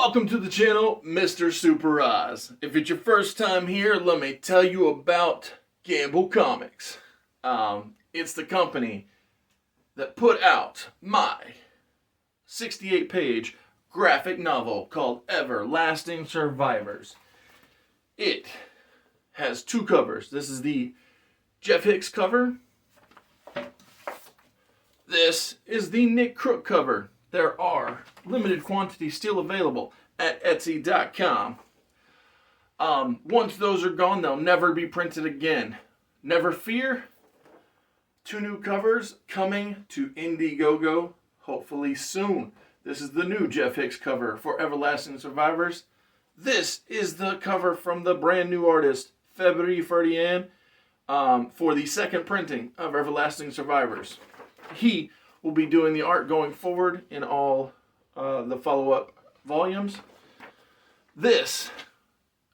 Welcome to the channel, Mr. Super Oz. If it's your first time here, let me tell you about Gamble Comics. It's the company that put out my 68-page graphic novel called Everlasting Survivors. It has two covers. This is the Jeff Hicks cover. This is the Nick Crook cover. There are limited quantities still available at Etsy.com. Once those are gone, they'll never be printed again. Never fear. 2 new covers coming to Indiegogo hopefully soon. This is the new Jeff Hicks cover for Everlasting Survivors. This is the cover from the brand new artist, February Ferdian, for the second printing of Everlasting Survivors. He will be doing the art going forward in all the follow-up volumes. This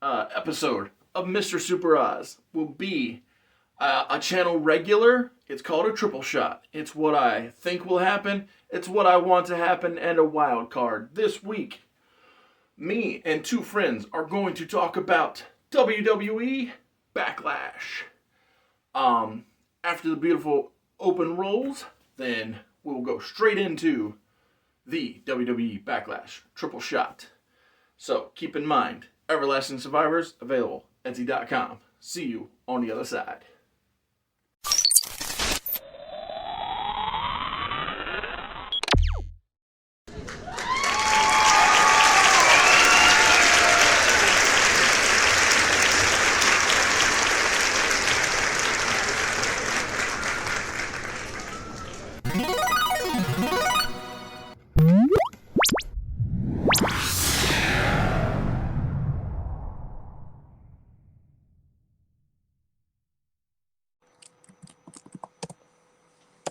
episode of Mr. Super Oz will be a channel regular. It's called a triple shot. It's what I think will happen, it's what I want to happen, and a wild card. This week, me and 2 friends are going to talk about WWE Backlash. After the beautiful open rolls, then we'll go straight into the WWE Backlash triple shot. So keep in mind, Everlasting Survivors available at Etsy.com. See you on the other side.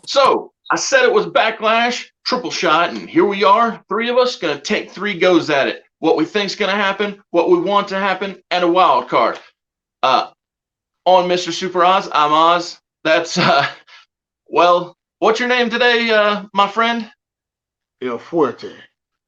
So, I said it was Backlash, triple shot, and here we are, 3 of us, going to take 3 goes at it. What we think's going to happen, what we want to happen, and a wild card. On Mr. Super Oz, I'm Oz. That's, well, what's your name today, my friend? El Fuerte.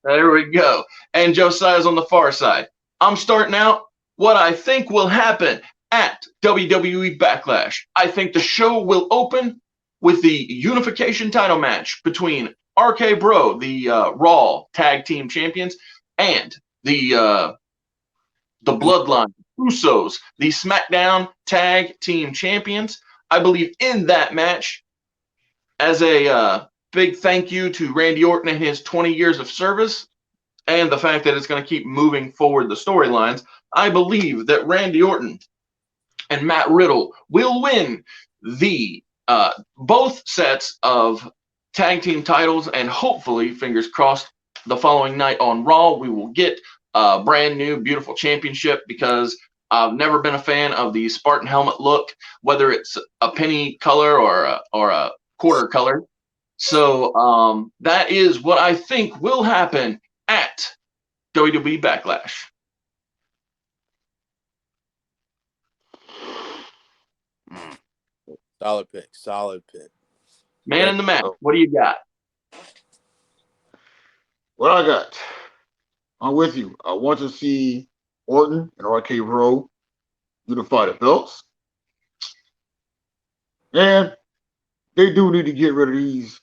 There we go. And Josiah's on the far side. I'm starting out what I think will happen at WWE Backlash. I think the show will open with the unification title match between RK Bro, the Raw Tag Team Champions, and the Bloodline Usos, the SmackDown Tag Team Champions. I believe in that match, as a big thank you to Randy Orton and his 20 years of service, and the fact that it's going to keep moving forward the storylines, I believe that Randy Orton and Matt Riddle will win the both sets of tag team titles, and hopefully, fingers crossed, the following night on Raw, we will get a brand new, beautiful championship, because I've never been a fan of the Spartan helmet look, whether it's a penny color or a quarter color. So that is what I think will happen at WWE Backlash. Solid pick. Solid pick. Man in the match. What do you got? What I got? I'm with you. I want to see Orton and RK Bro unify the belts. And they do need to get rid of these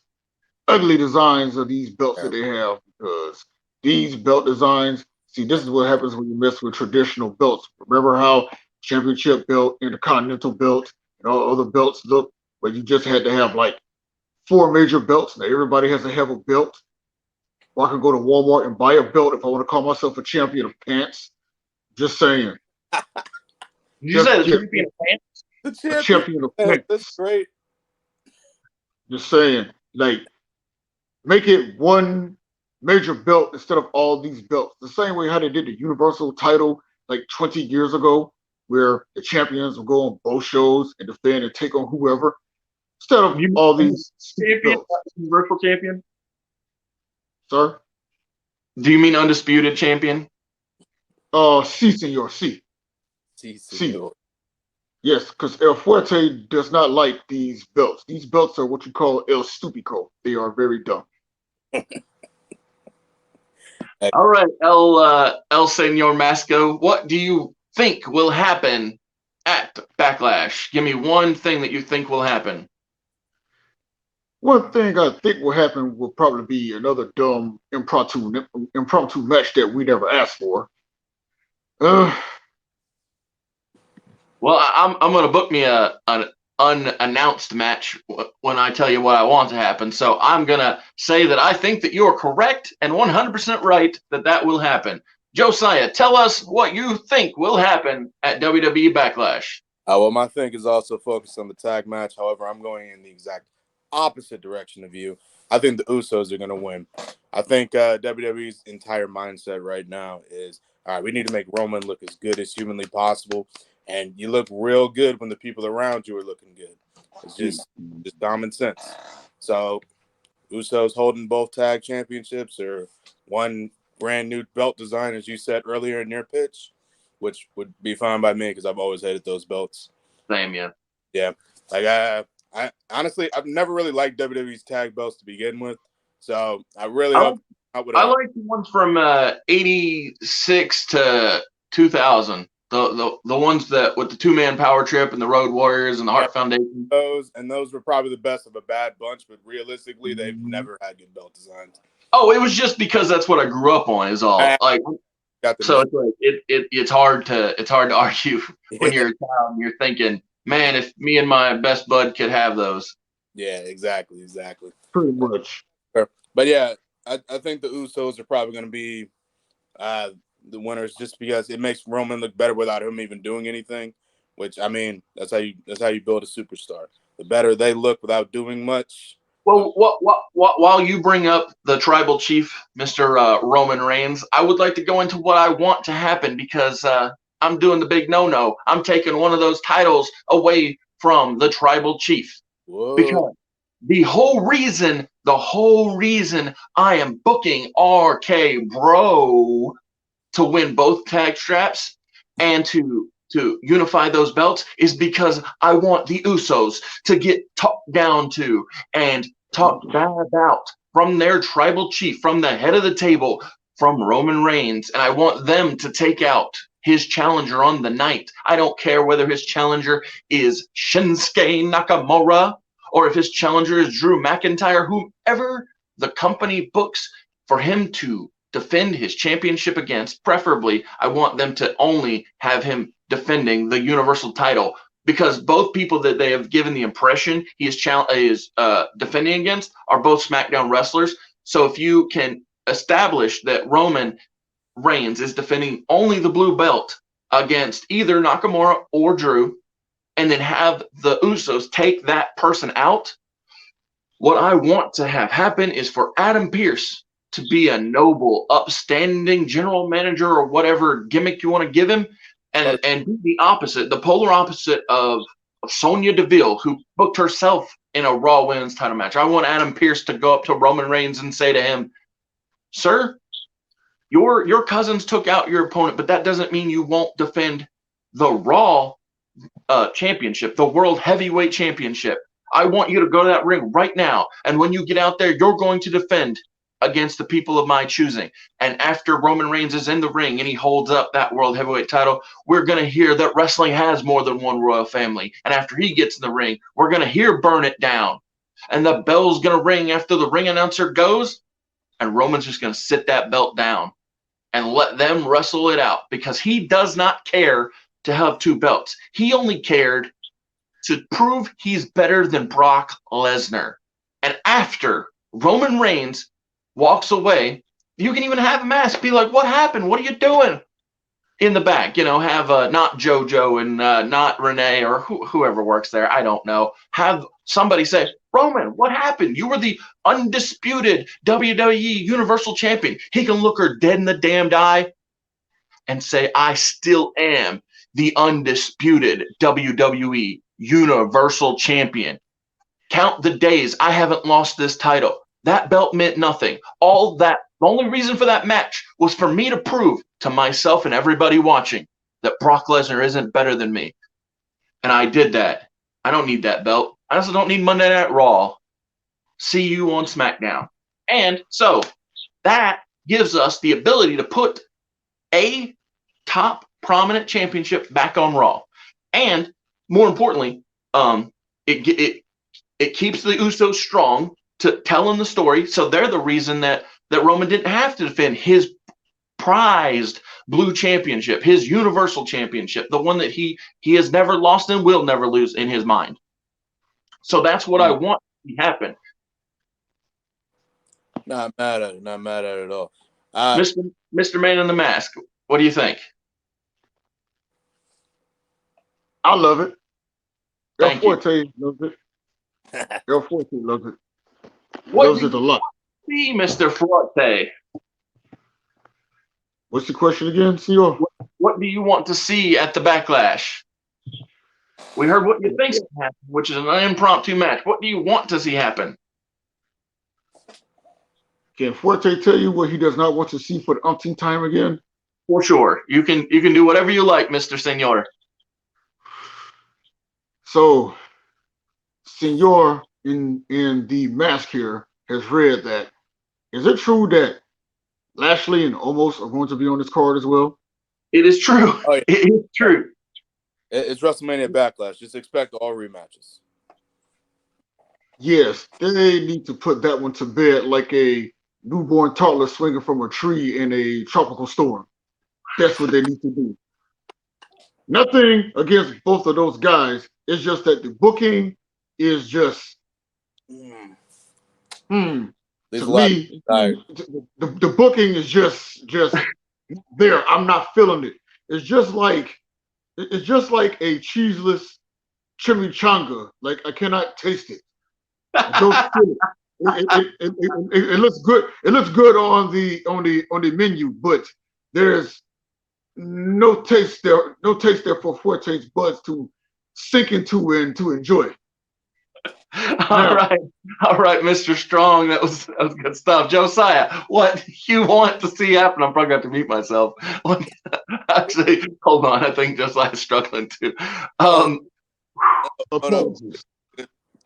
ugly designs of these belts that they have, because these belt designs, see, this is what happens when you mess with traditional belts. Remember how championship belt, intercontinental belt, and all other belts look, where you just had to have like 4 major belts. Now everybody has to have a belt. Or I can go to Walmart and buy a belt if I want to call myself a champion of pants. Just saying. You said a champion of pants? A champion of pants. That's great. Just saying. Like, make it one major belt instead of all these belts. The same way how they did the Universal title like 20 years ago, where the champions will go on both shows and defend and take on whoever. Instead of all these champion, Universal champion. Sir? Do you mean undisputed champion? Si, senor, si. Si, senor. Yes, because El Fuerte does not like these belts. These belts are what you call El Stupico. They are very dumb. All right, El Senor Masco, what do you think will happen at Backlash? Give me one thing that you think will happen. One thing I think will happen will probably be another dumb impromptu match that we never asked for. Uh, Well, I'm going to book me an unannounced match when I tell you what I want to happen. So I'm going to say that I think that you're correct and 100% right that will happen. Josiah, tell us what you think will happen at WWE Backlash. Well, my think is also focused on the tag match. However, I'm going in the exact opposite direction of you. I think the Usos are going to win. I think WWE's entire mindset right now is, all right, we need to make Roman look as good as humanly possible. And you look real good when the people around you are looking good. It's just common sense. So Usos holding both tag championships or one brand new belt design, as you said earlier in your pitch, which would be fine by me because I've always hated those belts. Same, yeah. Yeah. Like, I honestly, I've never really liked WWE's tag belts to begin with. So I really hope I like the ones from 86 to 2000. The ones that with the 2-man power trip and the Road Warriors and the Hart Foundation. Those were probably the best of a bad bunch, but realistically, they've never had good belt designs. Oh, it was just because that's what I grew up on. Is all. So it's like it's hard to argue when you're a child and you're thinking, man, if me and my best bud could have those. Yeah, exactly. pretty much. But yeah, I think the Usos are probably going to be the winners just because it makes Roman look better without him even doing anything. Which, I mean, that's how you build a superstar. The better they look without doing much. Well, while you bring up the tribal chief, Mr. Roman Reigns, I would like to go into what I want to happen because I'm doing the big no-no. I'm taking one of those titles away from the tribal chief. Whoa. Because the whole reason I am booking RK Bro to win both tag straps and to unify those belts is because I want the Usos to get talked down to and talked bad about from their tribal chief, from the head of the table, from Roman Reigns. And I want them to take out his challenger on the night. I don't care whether his challenger is Shinsuke Nakamura or if his challenger is Drew McIntyre, whomever the company books for him to defend his championship against. Preferably, I want them to only have him defending the Universal title because both people that they have given the impression he is defending against are both SmackDown wrestlers. So if you can establish that Roman Reigns is defending only the blue belt against either Nakamura or Drew, and then have the Usos take that person out, what I want to have happen is for Adam Pearce to be a noble, upstanding general manager or whatever gimmick you want to give him, and be the opposite, the polar opposite of Sonya Deville, who booked herself in a Raw Women's title match. I want Adam Pearce to go up to Roman Reigns and say to him, sir, your cousins took out your opponent, but that doesn't mean you won't defend the Raw championship, the World Heavyweight Championship. I want you to go to that ring right now. And when you get out there, you're going to defend against the people of my choosing. And after Roman Reigns is in the ring and he holds up that World Heavyweight title, we're going to hear that wrestling has more than one royal family. And after he gets in the ring, we're going to hear Burn It Down. And the bell's going to ring after the ring announcer goes. And Roman's just going to sit that belt down and let them wrestle it out because he does not care to have two belts. He only cared to prove he's better than Brock Lesnar. And after Roman Reigns walks away, you can even have him ask, be like, what happened? What are you doing? In the back, have not JoJo and not Renee or whoever works there. I don't know. Have somebody say, Roman, what happened? You were the undisputed WWE Universal Champion. He can look her dead in the damned eye and say, I still am the undisputed WWE Universal Champion. Count the days I haven't lost this title. That belt meant nothing. The only reason for that match was for me to prove to myself and everybody watching that Brock Lesnar isn't better than me. And I did that. I don't need that belt. I also don't need Monday Night Raw. See you on SmackDown. And so that gives us the ability to put a top prominent championship back on Raw. And more importantly, it keeps the Usos strong to telling the story. So they're the reason that Roman didn't have to defend his prized blue championship, his universal championship, the one that he has never lost and will never lose in his mind. So that's what I want to happen. Not mad at it. Not mad at it at all. Mr. Man in the Mask, what do you think? I love it. El Thank you. Forte loves it. El Forte loves it. What Loves do it a you lot. see, Mr. Forte? What's the question again, Senor? What do you want to see at the Backlash? We heard what you think's going to happen, which is an impromptu match. What do you want to see happen? Can Forte tell you what he does not want to see for the umpteenth time again? For sure. You can do whatever you like, Mr. Senor. So, Senor in the mask here has read that. Is it true that Lashley and Omos are going to be on this card as well? It is true. Oh, yeah. It is true. It's WrestleMania Backlash. Just expect all rematches. Yes, they need to put that one to bed like a newborn toddler swinging from a tree in a tropical storm. That's what they need to do. Nothing against both of those guys. It's just that the booking is just to me. The booking is just there. I'm not feeling it. It's just like a cheeseless chimichanga. Like I cannot taste it. I don't feel it. It looks good. It looks good on the menu, but there's no taste there. No taste there for Forte's buds to sink into and to enjoy. All right, Mr. Strong. That was good stuff. Josiah, what you want to see happen? I'm probably going to have to mute myself. Actually, hold on. I think Josiah's struggling too. Apologies.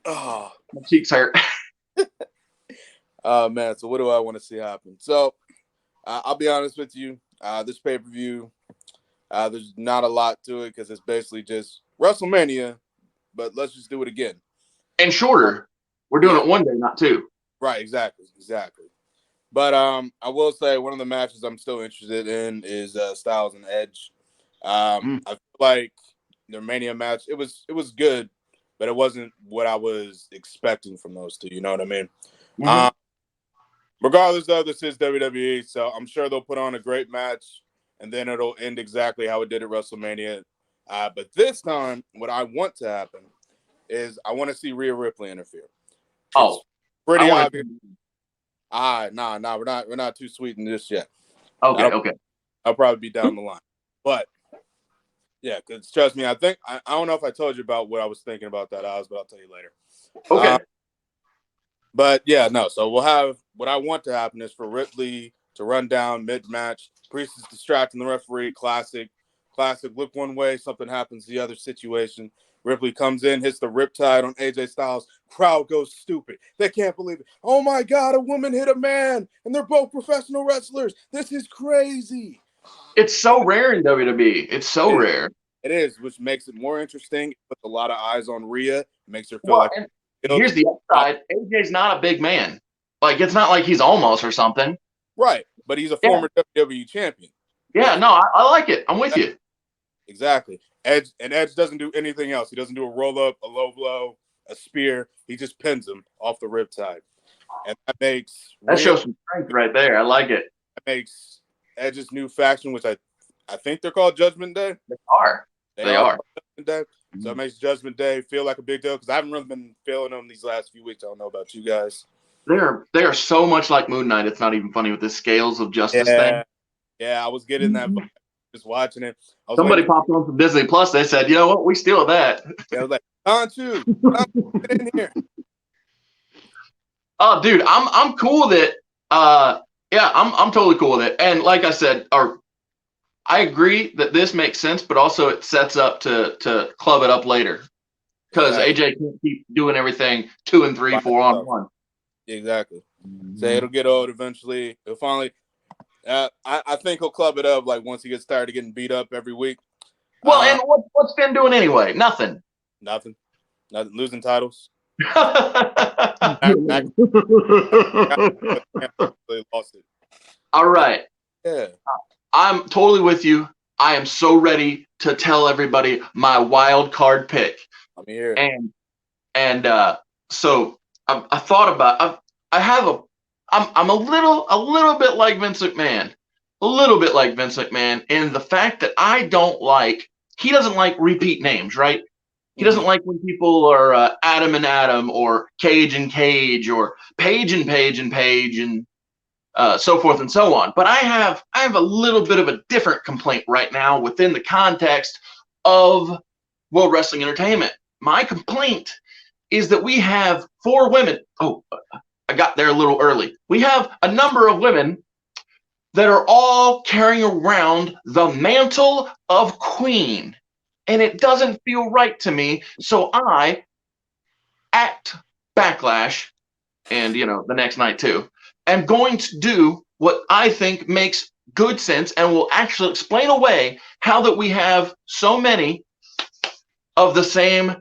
Oh, my cheeks hurt. Oh man, so what do I want to see happen? So I'll be honest with you. This pay-per-view, there's not a lot to it because it's basically just WrestleMania, but let's just do it again. And shorter. We're doing it one day, not two. Right, exactly. But I will say one of the matches I'm still interested in is Styles and Edge. I feel like their Mania match, it was good, but it wasn't what I was expecting from those two. You know what I mean? Mm-hmm. Regardless, though, this is WWE, so I'm sure they'll put on a great match, and then it'll end exactly how it did at WrestleMania. But this time, what I want to happen is I want to see Rhea Ripley interfere. It's pretty obvious. We're not too sweet in this yet. Okay. I'll probably be down the line. But yeah, because trust me, I don't know if I told you about what I was thinking about that, Oz, but I'll tell you later. Okay. But yeah, no. So we'll have what I want to happen is for Ripley to run down mid-match. Priest is distracting the referee. Classic. Look one way, something happens the other situation. Ripley comes in, hits the riptide on AJ Styles. Crowd goes stupid. They can't believe it. Oh my God, a woman hit a man, and they're both professional wrestlers. This is crazy. It's so rare in WWE. It's so rare. It is, which makes it more interesting. It puts a lot of eyes on Rhea. It makes her feel here's the upside. AJ's not a big man. Like, it's not like he's almost or something. Right, but he's a former WWE champion. Yeah, no, I like it. I'm with you. Exactly. Edge doesn't do anything else. He doesn't do a roll-up, a low blow, a spear. He just pins him off the riptide. And that shows some strength right there. I like it. That makes Edge's new faction, which I think they're called Judgment Day. They are. Judgment Day. So it makes Judgment Day feel like a big deal because I haven't really been feeling them these last few weeks. I don't know about you guys. They are so much like Moon Knight. It's not even funny with the scales of justice thing. Yeah, I was getting that vibe, just watching it. Somebody popped on from Disney Plus. They said, you know what? We steal that. Yeah, I was like, Don, get in here. Oh, dude, I'm cool with it. I'm totally cool with it. And like I said, I agree that this makes sense, but also it sets up to club it up later because AJ can't keep doing everything 2 and 3, 4 on 1. Exactly. So it'll get old eventually. It'll finally. I think he'll club it up like once he gets tired of getting beat up every week. Well, and what's Finn doing anyway? Nothing. Nothing. Losing titles. All They lost it. All right. Yeah. I'm totally with you. I am so ready to tell everybody my wild card pick. I'm here. And so I thought about I'm a little bit like Vince McMahon. A little bit like Vince McMahon in the fact that he doesn't like repeat names, right? He doesn't like when people are Adam and Adam or Cage and Cage or Page and Page and Page and so forth and so on. But I have a little bit of a different complaint right now within the context of World Wrestling Entertainment. My complaint is that we have 4 women. Oh, I got there a little early. We have a number of women that are all carrying around the mantle of queen. And it doesn't feel right to me. So I, at Backlash, and the next night too, am going to do what I think makes good sense and will actually explain away how that we have so many of the same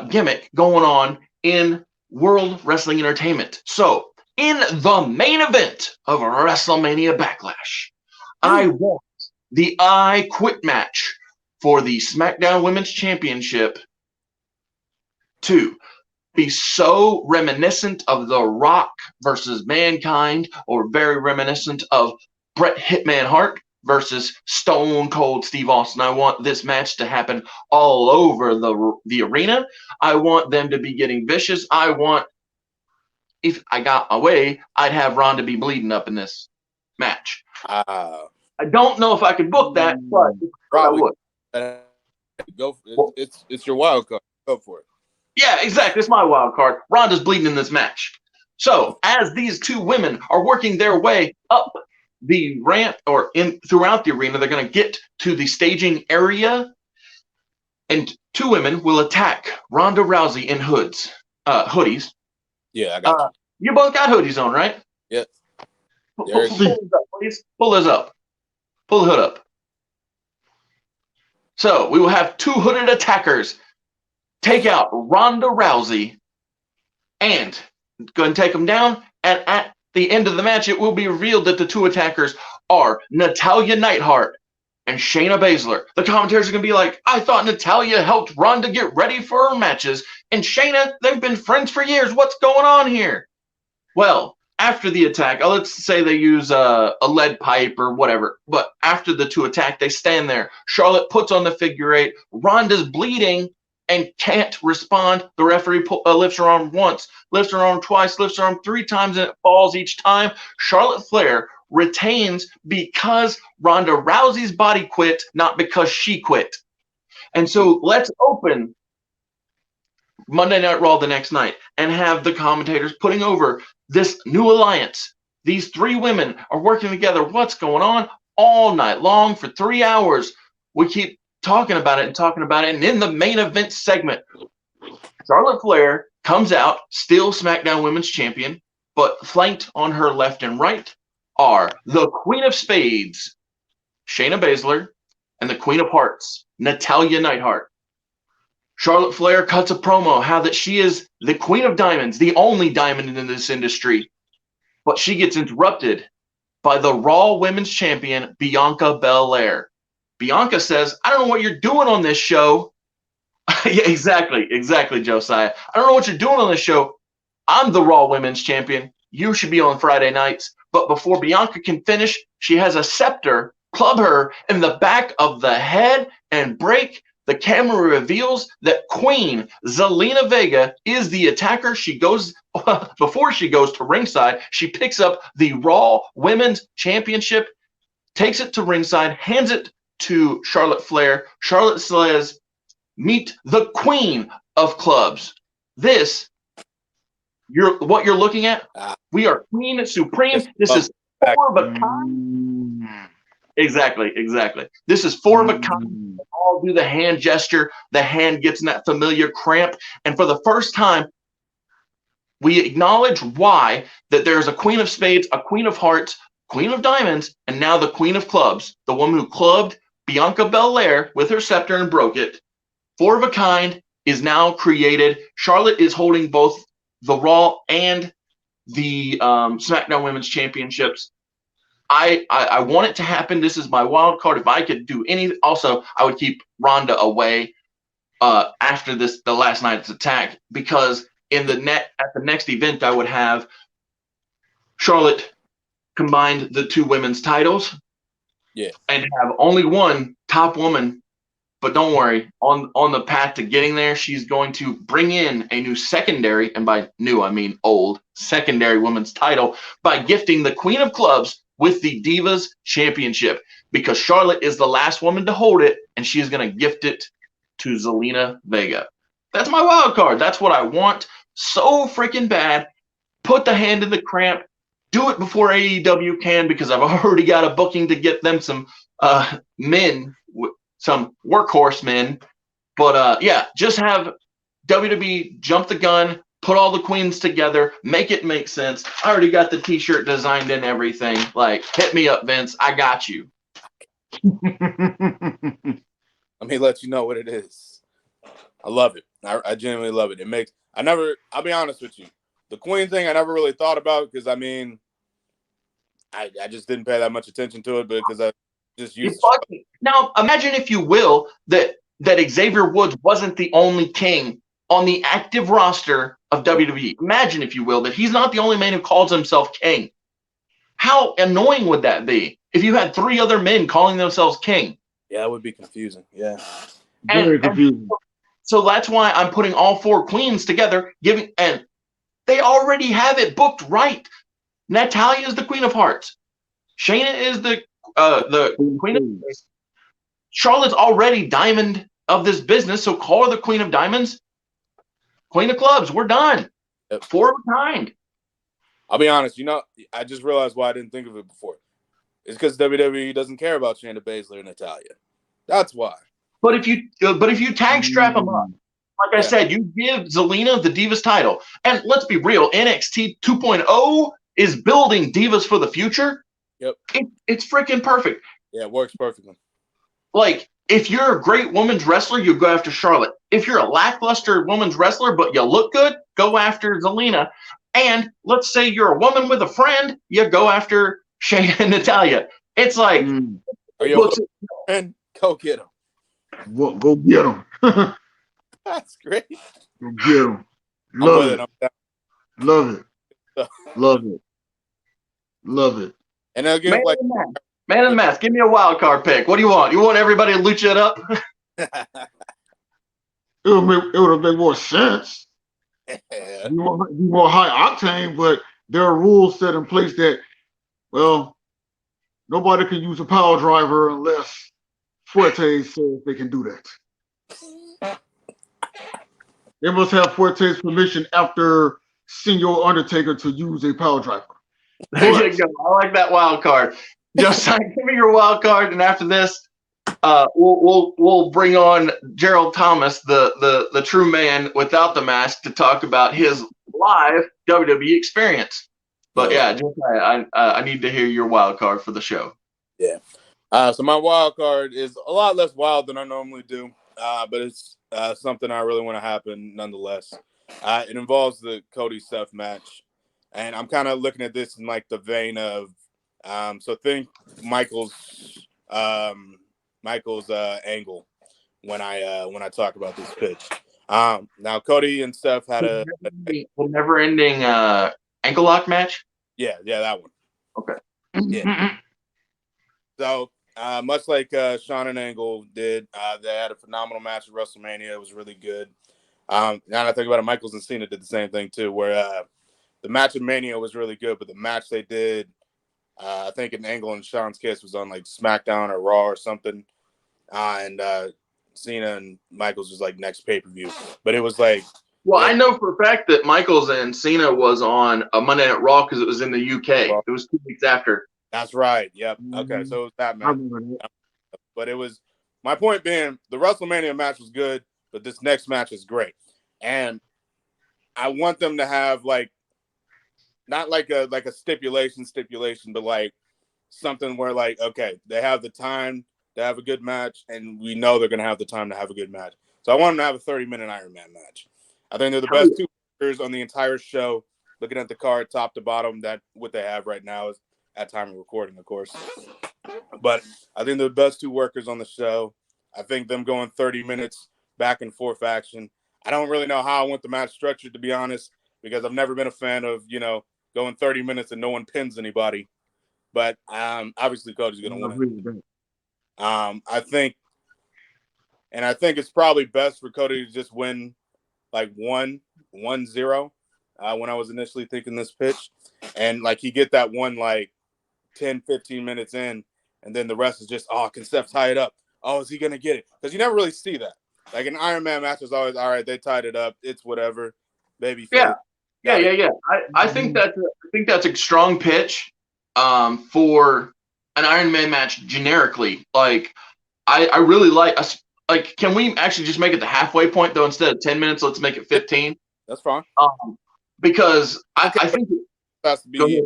gimmick going on in World Wrestling Entertainment. So, in the main event of WrestleMania Backlash, I want the I Quit match for the SmackDown Women's Championship to be so reminiscent of The Rock versus Mankind, or very reminiscent of Bret Hitman Hart versus Stone Cold Steve Austin. I want this match to happen all over the arena. I want them to be getting vicious. If I got my way, I'd have Ronda be bleeding up in this match. I don't know if I could book that, but probably I would. Go. It's your wild card. Go for it. Yeah, exactly. It's my wild card. Ronda's bleeding in this match. So as these 2 women are working their way up the ramp or throughout the arena, they're going to get to the staging area, and 2 women will attack Ronda Rousey in hoodies. Yeah, I got you. You both got hoodies on, right? Yeah. Pull those up, please. Pull those up. Pull the hood up. So we will have 2 hooded attackers take out Ronda Rousey and go and take them down. And at the end of the match, it will be revealed that the 2 attackers are Natalya Neidhart and Shayna Baszler. The commentators are going to be like, I thought Natalya helped Ronda get ready for her matches. And Shayna, they've been friends for years. What's going on here? Well, after the attack, let's say they use a lead pipe or whatever. But after the 2 attack, they stand there. Charlotte puts on the figure 8. Ronda's bleeding and can't respond. The referee lifts her arm once, lifts her arm twice, lifts her arm 3 times, and it falls each time. Charlotte Flair retains because Ronda Rousey's body quit, not because she quit. And so let's open Monday Night Raw the next night and have the commentators putting over this new alliance. These 3 women are working together. What's going on? All night long for 3 hours. We keep talking about it. And in the main event segment, Charlotte Flair comes out, still SmackDown Women's Champion, but flanked on her left and right are the Queen of Spades, Shayna Baszler, and the Queen of Hearts, Natalya Neidhart. Charlotte Flair cuts a promo how that she is the Queen of Diamonds, the only diamond in this industry, but she gets interrupted by the Raw Women's Champion, Bianca Belair. Bianca says, I don't know what you're doing on this show. Yeah, exactly, Josiah. I don't know what you're doing on this show. I'm the Raw Women's Champion. You should be on Friday nights. But before Bianca can finish, she has a scepter club her in the back of the head and break. The camera reveals that Queen Zelina Vega is the attacker. She goes before she goes to ringside. She picks up the Raw Women's Championship, takes it to ringside, hands it to Charlotte Flair. Charlotte says, meet the Queen of Clubs. What you're looking at, we are Queen Supreme. This is 4 of a kind. Exactly. This is 4 of a kind. They all do the hand gesture. The hand gets in that familiar cramp. And for the first time, we acknowledge why that there's a Queen of Spades, a Queen of Hearts, Queen of Diamonds and now the Queen of Clubs, the woman who clubbed Bianca Belair with her scepter and broke it. 4 of a Kind is now created. Charlotte is holding both the Raw and the SmackDown Women's Championships. I want it to happen. This is my wild card. If I could do any, also I would keep Ronda away after the last night's attack, because at the next event I would have Charlotte combine the 2 women's titles, and have only one top woman. But don't worry, on the path to getting there, she's going to bring in a new secondary, and by new I mean old, secondary women's title by gifting the Queen of Clubs with the Divas Championship, because Charlotte is the last woman to hold it, and she is going to gift it to Zelina Vega. That's my wild card. That's what I want so freaking bad. Put the hand in the cramp. Do it before AEW can, because I've already got a booking to get them some men, some workhorse men. But yeah, just have WWE jump the gun, put all the queens together, make it make sense. I already got the t-shirt designed and everything. Like, hit me up, Vince. I got you. Let me let you know what it is. I love it. I genuinely love it. I'll be honest with you. The Queen thing I never really thought about, because I just didn't pay that much attention to it, because I just used it. Now, imagine, if you will, that Xavier Woods wasn't the only king on the active roster of WWE. Imagine, if you will, that he's not the only man who calls himself king. How annoying would that be if you had 3 other men calling themselves king? Yeah, that would be confusing. Yeah. Very confusing. So that's why I'm putting all 4 queens together, and they already have it booked right. Natalya is the Queen of Hearts. Shayna is the Queen of Diamonds. Charlotte's already Diamond of this business, so call her the Queen of Diamonds. Queen of Clubs, we're done. Yep. 4 of a kind. I'll be honest, I just realized why I didn't think of it before. It's because WWE doesn't care about Shayna Baszler and Natalya. That's why. But if you tag strap them up, like I said, you give Zelina the Divas title. And let's be real, NXT 2.0 is building Divas for the future. Yep. It's freaking perfect. Yeah, it works perfectly. Like, if you're a great women's wrestler, you go after Charlotte. If you're a lackluster women's wrestler, but you look good, go after Zelina. And let's say you're a woman with a friend, you go after Shayna and Natalya. It's like, are you a friend? Go get them. Go get them. That's great. Go get them. Love it. Love it. Love it. Love it. And they'll give Man in the Mask, give me a wild card pick. What do you want? You want everybody to lucha it up? It would have made more sense. You more high octane, but there are rules set in place that, well, nobody can use a power driver unless Fuertes says they can do that. They must have Fuertes' permission after Senor Undertaker to use a power driver. There you go. I like that wild card. Josiah, give me your wild card, and after this, we'll bring on Gerald Thomas, the true man without the mask, to talk about his live WWE experience. But yeah, Josiah, I need to hear your wild card for the show. Yeah. So my wild card is a lot less wild than I normally do, but it's something I really want to happen nonetheless. It involves the Cody Seth match, and I'm kind of looking at this in like the vein of, so think Michael's angle when I talk about this pitch. Now Cody and Seth had a never-ending ankle lock match. Yeah, that one. Okay. Yeah. So much like Shawn and Angle did, they had a phenomenal match at WrestleMania. It was really good. Now that I think about it, Michaels and Cena did the same thing too, where the match at Mania was really good, but the match they did, I think in Angle and Shawn's case, was on like SmackDown or Raw or something, and Cena and Michaels was like next pay-per-view. But it was like, well, I know for a fact that Michaels and Cena was on a Monday Night Raw because it was in the UK. Raw. It was 2 weeks after. That's right. Yep. Okay, so it was that match. But it was, my point being, the WrestleMania match was good, but this next match is great, and I want them to have like, not like a stipulation, but like something where like, okay, they have the time to have a good match, and we know they're going to have the time to have a good match. So I want them to have a 30-minute Iron Man match. I think they're the best two workers on the entire show. Looking at the card, top to bottom, that what they have right now is at time of recording, of course. But I think they're the best two workers on the show. I think them going 30 minutes back and forth action. I don't really know how I want the match structured, to be honest, because I've never been a fan of, going 30 minutes and no one pins anybody. But obviously Cody's going to win. I think it's probably best for Cody to just win like 1-0 when I was initially thinking this pitch. And like he get that one like 10, 15 minutes in, and then the rest is just, can Steph tie it up? Oh, is he going to get it? Because you never really see that. Like an Iron Man match is always, all right, they tied it up. It's whatever. Baby face. Yeah. I think that's a strong pitch for an Iron Man match generically. Like, I really like can we actually just make it the halfway point though? Instead of 10 minutes, let's make it 15. That's fine. Because I think it has to be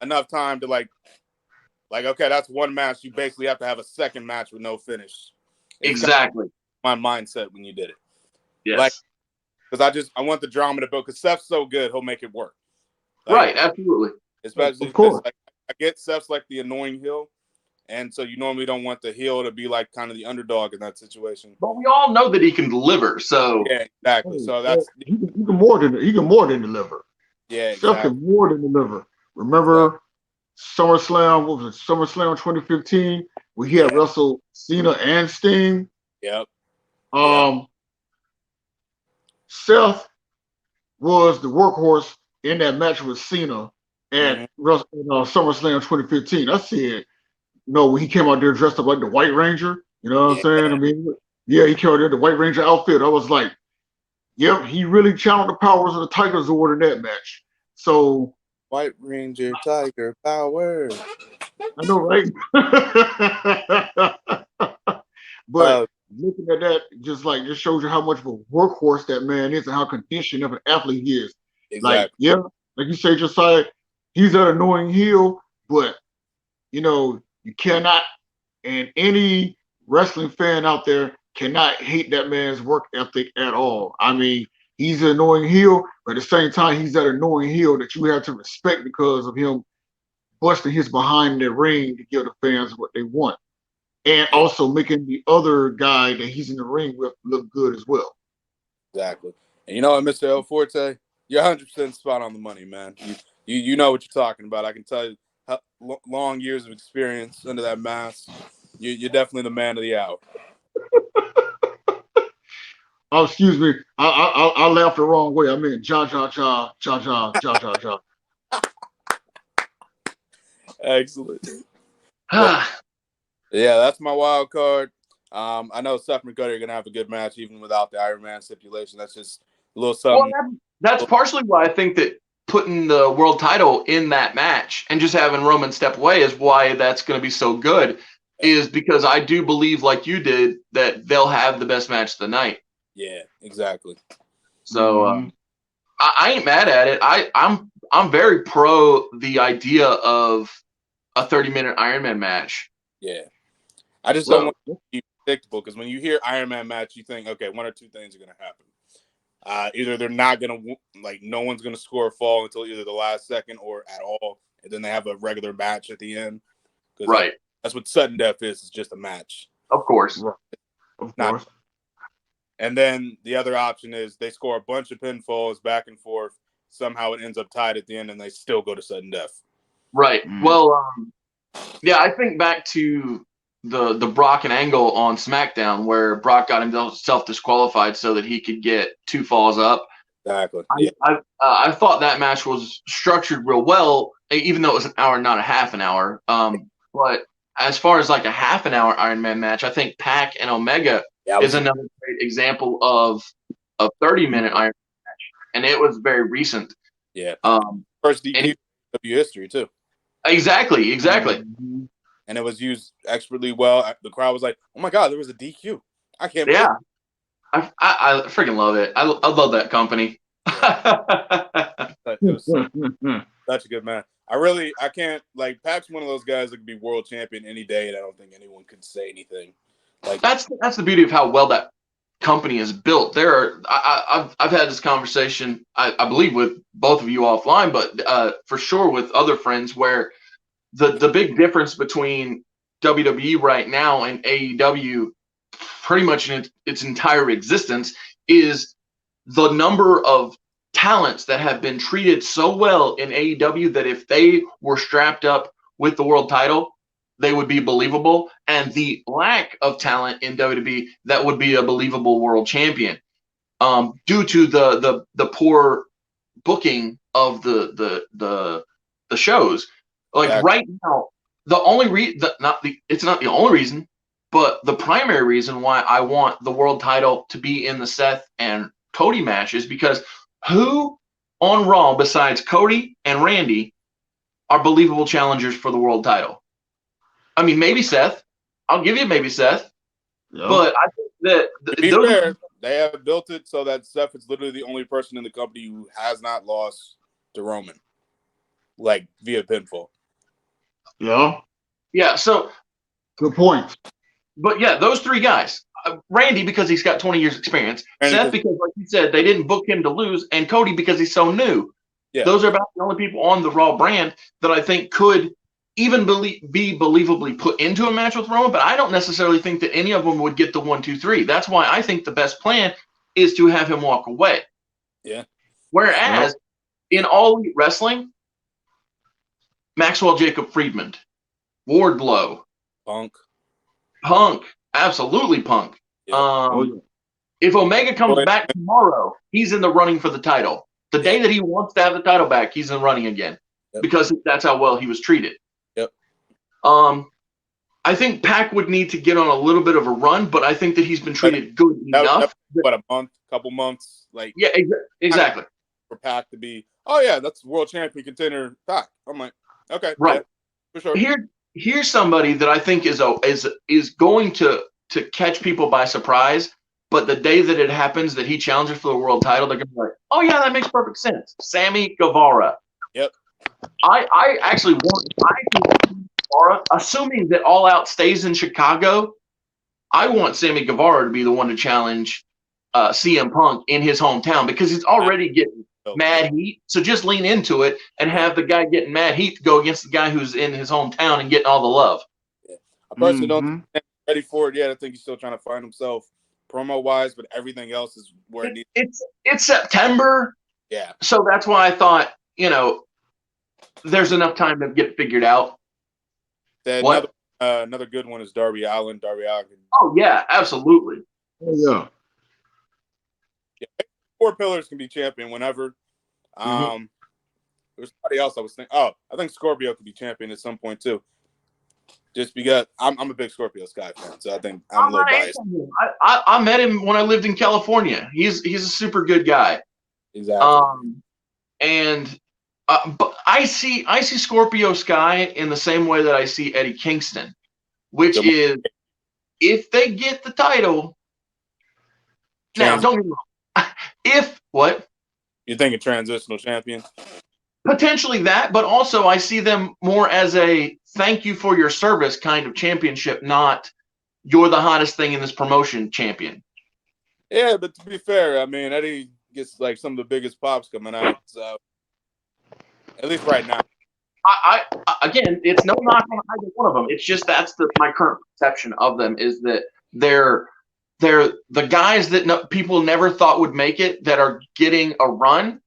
enough time to like, okay, that's one match. You basically have to have a second match with no finish. Exactly. My mindset when you did it. Yes. Because I want the drama to build. Because Seth's so good, he'll make it work. Right, absolutely. Especially, of course. I get Seth's like the annoying heel, and so you normally don't want the heel to be like kind of the underdog in that situation. But we all know that he can deliver. So yeah, exactly. So that's he can more than deliver. Yeah, Seth exactly. can more than deliver. Remember SummerSlam? What was it? SummerSlam 2015. We had wrestled Cena and Sting. Yep. Seth was the workhorse in that match with Cena at SummerSlam 2015. I said, no, when he came out there dressed up like the White Ranger, you know what I'm saying? I mean, he came out there in the White Ranger outfit. I was like, yep, he really channeled the powers of the Tiger Zord in that match. So White Ranger Tiger power. I know, right? But looking at that, just shows you how much of a workhorse that man is and how conditioned of an athlete he is. Exactly. Like you say, Josiah, he's that annoying heel, but you cannot, and any wrestling fan out there cannot hate that man's work ethic at all. I mean, he's an annoying heel, but at the same time, he's that annoying heel that you have to respect because of him busting his behind in the ring to give the fans what they want. And also making the other guy that he's in the ring with look good as well. Exactly. And you know what, Mr. El Forte? You're 100% spot on the money, man. You know what you're talking about. I can tell you long years of experience under that mask. You're definitely the man of the hour. Oh, excuse me. I laughed the wrong way. I meant ja. Excellent. Yeah, that's my wild card. I know Seth and Cody are going to have a good match even without the Iron Man stipulation. That's just a little something. Well, that's partially why I think that putting the world title in that match and just having Roman step away is why that's going to be so good, is because I do believe, like you did, that they'll have the best match of the night. Yeah, exactly. So I ain't mad at it. I'm very pro the idea of a 30-minute Iron Man match. Yeah. I just don't want to be predictable because when you hear Iron Man match, you think, okay, one or two things are going to happen. Either they're not going to, no one's going to score a fall until either the last second or at all, and then they have a regular match at the end. Right. That's what sudden death is. It's just a match. Of course. Of course. And then the other option is they score a bunch of pinfalls back and forth. Somehow it ends up tied at the end, and they still go to sudden death. Right. Well, I think back to the Brock and Angle on SmackDown where Brock got himself disqualified so that he could get 2 falls up. Exactly. I thought that match was structured real well, even though it was an hour, not a half an hour. But as far as like a half an hour Iron Man match, I think Pac and Omega is another great example of a 30-minute Iron Man match, and it was very recent. Yeah. First DQ in WWE history too. Exactly. And it was used expertly well. The crowd was like, "Oh my God, there was a DQ! I can't believe it." I freaking love it. I love that company. Such a good man. I can't, like, Pac's one of those guys that could be world champion any day, and I don't think anyone could say anything. Like, that's the beauty of how well that company is built. I've had this conversation, I believe, with both of you offline, but for sure with other friends, where the big difference between WWE right now and AEW, pretty much in its entire existence, is the number of talents that have been treated so well in AEW that if they were strapped up with the world title, they would be believable, and the lack of talent in WWE that would be a believable world champion, due to the poor booking of the shows. Like right now, the only it's not the only reason, but the primary reason why I want the world title to be in the Seth and Cody match is because who on Raw besides Cody and Randy are believable challengers for the world title? I mean, maybe Seth. I'll give you maybe Seth. Yep. But I think that to be fair, they have built it so that Seth is literally the only person in the company who has not lost to Roman, like via pinfall. Yeah. Yeah. So good point. But yeah, those three guys. Randy, because he's got 20 years experience. Seth, because like you said, they didn't book him to lose. And Cody, because he's so new. Yeah. Those are about the only people on the Raw brand that I think could even be believably put into a match with Roman. But I don't necessarily think that any of them would get the 1, 2, 3. That's why I think the best plan is to have him walk away. Yeah. Whereas in All Elite Wrestling, Maxwell Jacob Friedman, Wardlow, Punk, absolutely Punk. Yeah. If Omega comes back tomorrow, he's in the running for the title. The day that he wants to have the title back, he's in running again because that's how well he was treated. Yep. I think Pac would need to get on a little bit of a run, but I think that he's been treated good enough. What, a month, couple months, like yeah, exactly. For Pac to be, oh yeah, that's world champion contender Pac. I'm like, okay, right, yeah, for sure. Here's somebody that I think is going to catch people by surprise. But the day that it happens that he challenges for the world title, they're going to be like, oh, yeah, that makes perfect sense. Sammy Guevara. Yep. I actually want Guevara, assuming that All Out stays in Chicago, I want Sammy Guevara to be the one to challenge CM Punk in his hometown because he's already getting mad heat. So just lean into it and have the guy getting mad heat go against the guy who's in his hometown and getting all the love. Yeah. I personally don't think he's ready for it yet. I think he's still trying to find himself promo-wise, but everything else is where it needs. It's September. Yeah. So that's why I thought, there's enough time to get figured out. Another good one is Darby Allen. Oh, yeah, absolutely. Oh, yeah. 4 pillars can be champion whenever. There's somebody else I was thinking. Oh, I think Scorpio could be champion at some point, too. Just because I'm a big Scorpio Sky fan, so I think I'm a little biased. I met him when I lived in California. He's a super good guy. Exactly. But I see Scorpio Sky in the same way that I see Eddie Kingston, which is if they get the title. Now, don't get me wrong. If what? You think a transitional champion? Potentially that, but also I see them more as a thank you for your service kind of championship, not you're the hottest thing in this promotion champion. Yeah, but to be fair, I mean, Eddie gets like some of the biggest pops coming out, so at least right now. I again, it's no knock on either one of them. It's just that's my current perception of them is that they're the guys that people never thought would make it that are getting a run.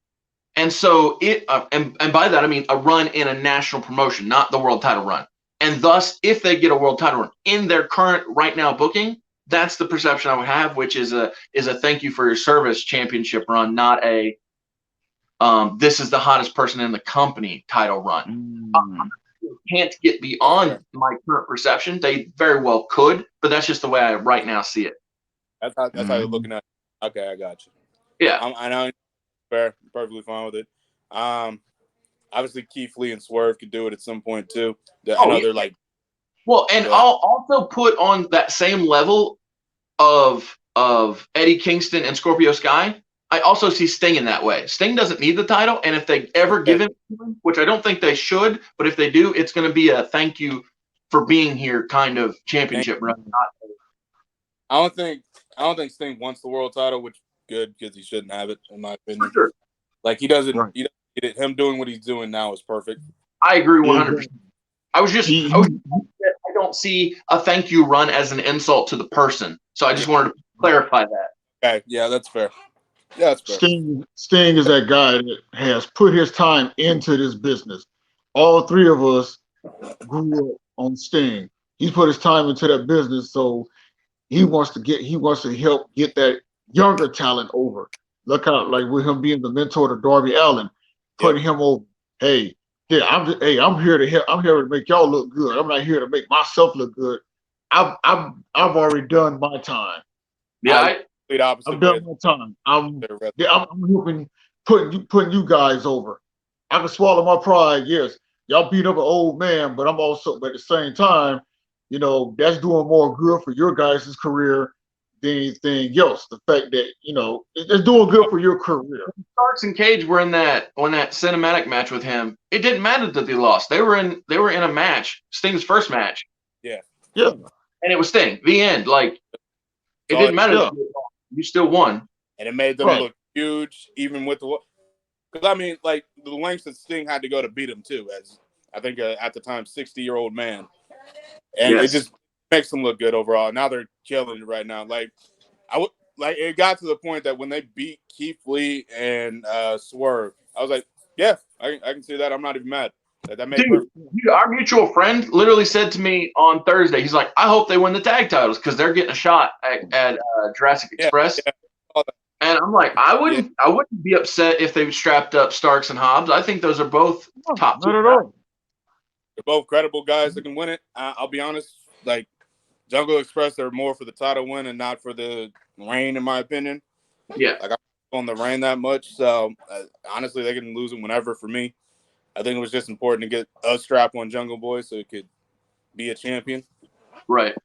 And so and by that, I mean a run in a national promotion, not the world title run. And thus, if they get a world title run in their current right now booking, that's the perception I would have, which is a thank you for your service championship run, not a this is the hottest person in the company title run. Can't get beyond my current perception. They very well could, but that's just the way I right now see it. That's how you're looking at it. Okay, I got you. Yeah. I know. Fair, perfectly fine with it. Obviously Keith Lee and Swerve could do it at some point too. I know they're like. Well, and I'll also put on that same level of Eddie Kingston and Scorpio Sky, I also see Sting in that way. Sting doesn't need the title, and if they ever give him, which I don't think they should, but if they do, it's going to be a thank you for being here kind of championship run. I don't think Sting wants the world title, which is good because he shouldn't have it, in my opinion. For sure. Like he doesn't get it. Him doing what he's doing now is perfect. I agree 100%. I don't see a thank you run as an insult to the person. So I just wanted to clarify that. Okay, yeah, that's fair. Yeah, that's fair. Sting is that guy that has put his time into this business. All three of us grew up on Sting. He's put his time into that business, so he wants to help get that younger talent over. Look out, like with him being the mentor to Darby Allen, putting him over. Hey, yeah, I'm here to help. I'm here to make y'all look good. I'm not here to make myself look good. I've already done my time. Yeah, I've done my time. I'm helping putting you guys over. I can swallow my pride. Yes, y'all beat up an old man, but I'm also, but at the same time, that's doing more good for your guys' career than anything else. The fact that it's doing good for your career. Starks and Cage were in that cinematic match with him. It didn't matter that they lost. They were in a match, Sting's first match. Yeah. And it was Sting. The end. Like it didn't matter. That you still won. And it made them look huge, even with the. Because I mean, like the lengths that Sting had to go to beat him too, as I think at the time 60-year-old man, and it just makes them look good overall. Now they're killing it right now. Like it got to the point that when they beat Keith Lee and Swerve, I was like, yeah, I can see that. I'm not even mad. That made Dude, our mutual friend literally said to me on Thursday, he's like, I hope they win the tag titles because they're getting a shot at Jurassic Express. Yeah. And I'm like, I wouldn't be upset if they strapped up Starks and Hobbs. I think those are both top. Not at all. They're both credible guys that can win it. I'll be honest, like Jungle Express, they're more for the title win and not for the reign, in my opinion. Yeah. Like, I don't on the reign that much. So, honestly, they can lose it whenever for me. I think it was just important to get a strap on Jungle Boy so it could be a champion. Right.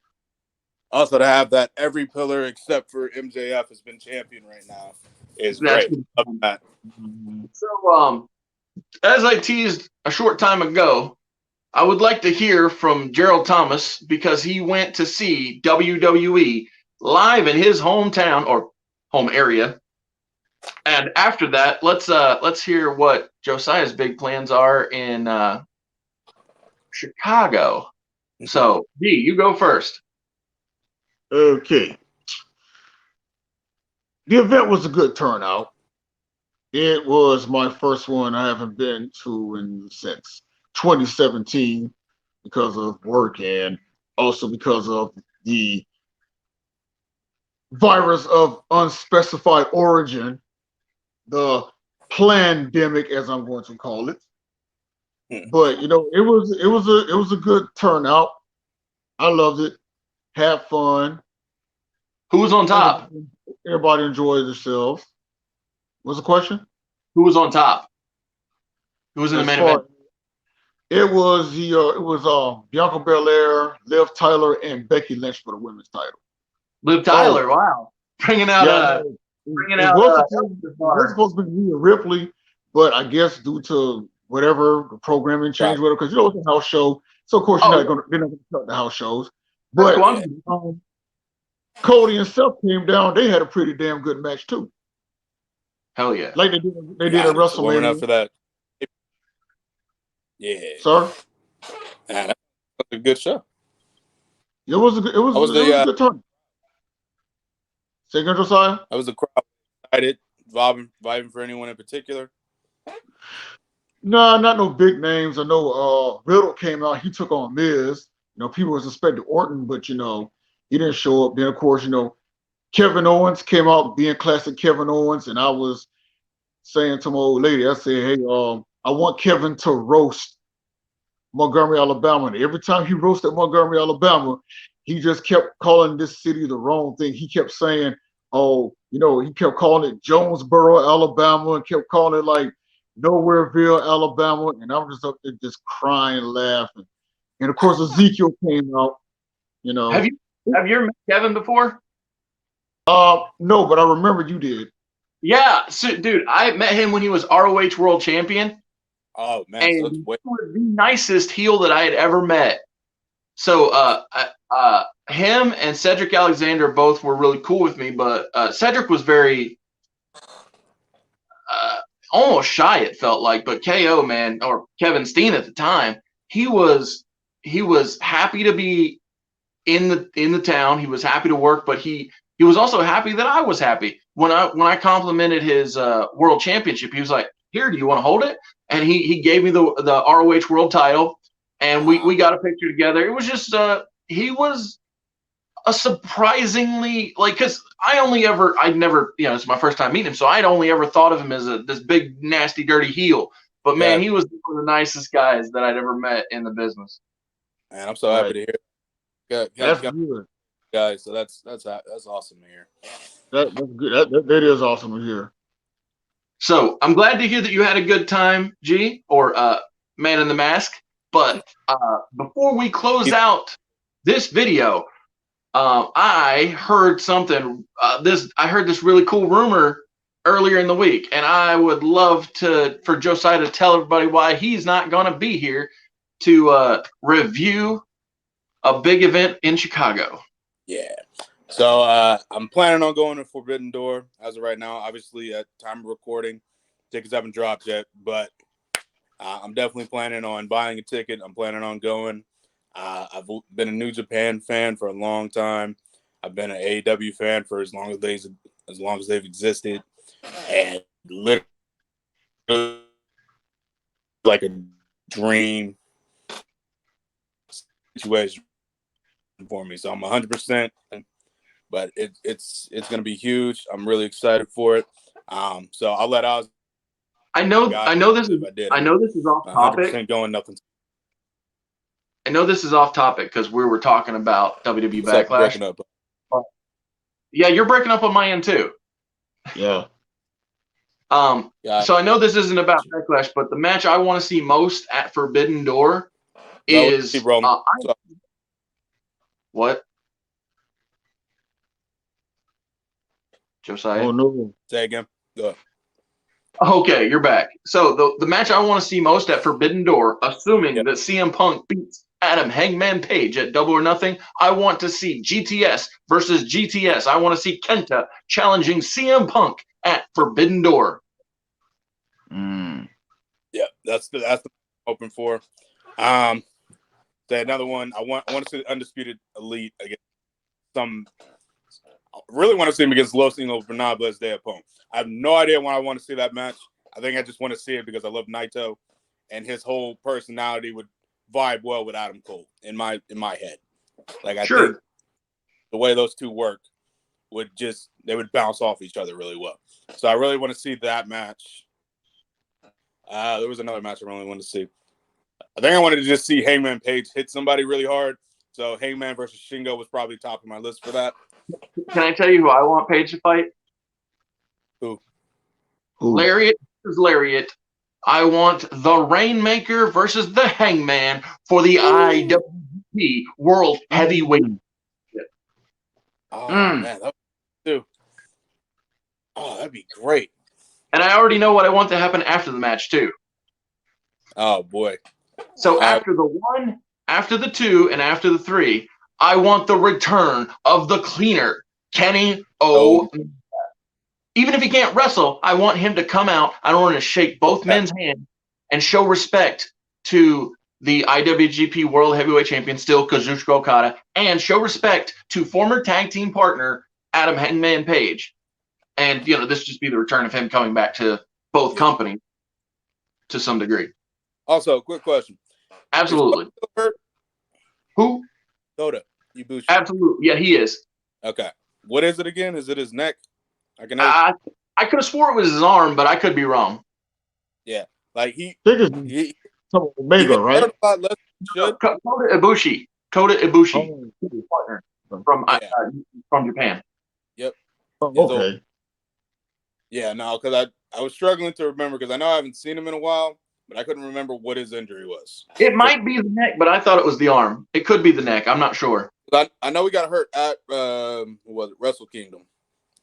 Also, to have that every pillar except for MJF has been champion right now is great. So, as I teased a short time ago, I would like to hear from Gerald Thomas because he went to see WWE live in his hometown or home area. And after that, let's hear what Josiah's big plans are in Chicago. So, D, you go first. Okay. The event was a good turnout. It was my first one I haven't been to since 2017 because of work and also because of the virus of unspecified origin, the plandemic, as I'm going to call it. But it was a good turnout. I loved it. Had fun. Who was on top? Everybody enjoyed themselves. What's the question? Who was on top? Who was in the main event? It was Bianca Belair, Liv Tyler, and Becky Lynch for the women's title. Liv Tyler, wow, bringing out. It was supposed to be Rhea Ripley, but I guess due to whatever the programming changed, whatever, because it's a house show, so of course they're not going to cut the house shows. But Cody and Seth came down; they had a pretty damn good match too. Hell yeah! Like they did at WrestleMania. Enough for that. Yeah. Sorry. That was a good show. It was a good turn. Say again, Josiah? I was a crowd excited, vibing for anyone in particular. No, not no big names. I know Riddle came out. He took on Miz. People was expecting Orton, but he didn't show up. Then of course, Kevin Owens came out being classic Kevin Owens, and I was saying to my old lady, I said, hey, I want Kevin to roast Montgomery, Alabama. And every time he roasted Montgomery, Alabama, he just kept calling this city the wrong thing. He kept saying, he kept calling it Jonesboro, Alabama, and kept calling it like Nowhereville, Alabama. And I'm just up there just crying, laughing. And of course, Ezekiel came out. Have you met Kevin before? No, but I remember you did. Yeah, so, dude, I met him when he was ROH World Champion, Oh man, and so he was the nicest heel that I had ever met. So, him and Cedric Alexander both were really cool with me, but Cedric was very uh, almost shy. It felt like, but KO, man, or Kevin Steen at the time, he was happy to be in the town. He was happy to work, but he was also happy that I was happy. When I complimented his world championship, he was like, "Here, do you want to hold it?" And he gave me the ROH world title, and we got a picture together. It was just he was a surprisingly, like, because I'd never, it's my first time meeting him, so I'd only ever thought of him as this big nasty dirty heel. But man, he was one of the nicest guys that I'd ever met in the business. Man, I'm so happy to hear. That's good, guys. So that's awesome to hear. That's good. That is awesome to hear. So I'm glad to hear that you had a good time, G, or Man in the Mask. But before we close out this video, I heard something. I heard this really cool rumor earlier in the week, and I would love for Josiah to tell everybody why he's not going to be here to review a big event in Chicago. Yeah. So I'm planning on going to Forbidden Door as of right now. Obviously, at time of recording, tickets haven't dropped yet, but I'm definitely planning on buying a ticket. I'm planning on going. I've been a New Japan fan for a long time. I've been an AEW fan for as long as they've existed, and literally like a dream situation for me. So I'm 100%. But it's going to be huge. I'm really excited for it. So I'll let Oz. I know this is off topic. 100% going nothing. I know this is off topic because we were talking about WWE Backlash. Up. Yeah, you're breaking up on my end too. Yeah. So I know this isn't about Backlash, but the match I want to see most at Forbidden Door is what? Josiah? Oh no. Say again. Go ahead. Okay, you're back. So the match I want to see most at Forbidden Door, assuming that CM Punk beats Adam Hangman Page at Double or Nothing, I want to see GTS versus GTS. I want to see Kenta challenging CM Punk at Forbidden Door. Yeah, that's the I'm hoping for. Say another one. I want to see the Undisputed Elite against some. I really want to see him against Los Ingo's Bernabas Day Punk. I have no idea why I want to see that match. I think I just want to see it because I love Naito, and his whole personality would vibe well with Adam Cole in my head. Like I think the way those two work they would bounce off each other really well. So I really want to see that match. There was another match I really wanted to see. I think I wanted to just see Hangman Page hit somebody really hard. So Hangman versus Shingo was probably top of my list for that. Can I tell you who I want Page to fight? Who? Lariat versus Lariat. I want the Rainmaker versus the Hangman for the IWGP World Heavyweight Championship. Oh man, that would do. Oh, that'd be great. And I already know what I want to happen after the match too. Oh boy. So after the 1, after the 2, and after the 3, I want the return of the cleaner, Kenny Omega. Even if he can't wrestle, I want him to come out. I want to shake both men's hands and show respect to the IWGP World Heavyweight Champion, still Kazuchika Okada, and show respect to former tag team partner Adam Hangman Page. And, this just be the return of him coming back to both companies to some degree. Also, quick question. Absolutely. Who? Kota Ibushi. Absolutely. Yeah, he is. Okay. What is it again? Is it his neck? I could have swore it was his arm, but I could be wrong. Yeah. Like he Omega, right? Kota Ibushi. Partner from Japan. Yep. Oh, okay. Yeah, no, because I was struggling to remember because I know I haven't seen him in a while, but I couldn't remember what his injury was. It might be the neck, but I thought it was the arm. It could be the neck. I'm not sure. I know he got hurt at Wrestle Kingdom.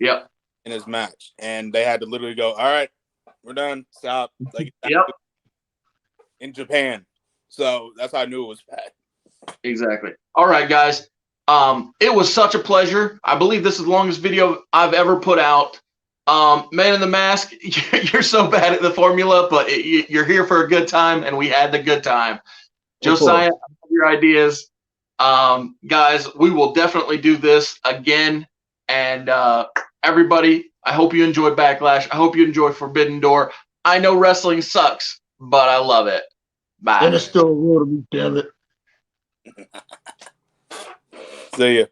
Yep. in his match, and they had to literally go, "All right, we're done. Stop." Like Yep. in Japan. So that's how I knew it was bad. Exactly. All right, guys. It was such a pleasure. I believe this is the longest video I've ever put out. Man in the Mask, you're so bad at the formula, but you're here for a good time, and we had the good time. Josiah, your ideas. Guys, we will definitely do this again. And everybody, I hope you enjoy Backlash. I hope you enjoy Forbidden Door. I know wrestling sucks, but I love it. Bye. And it's still a war to me, damn it. See ya.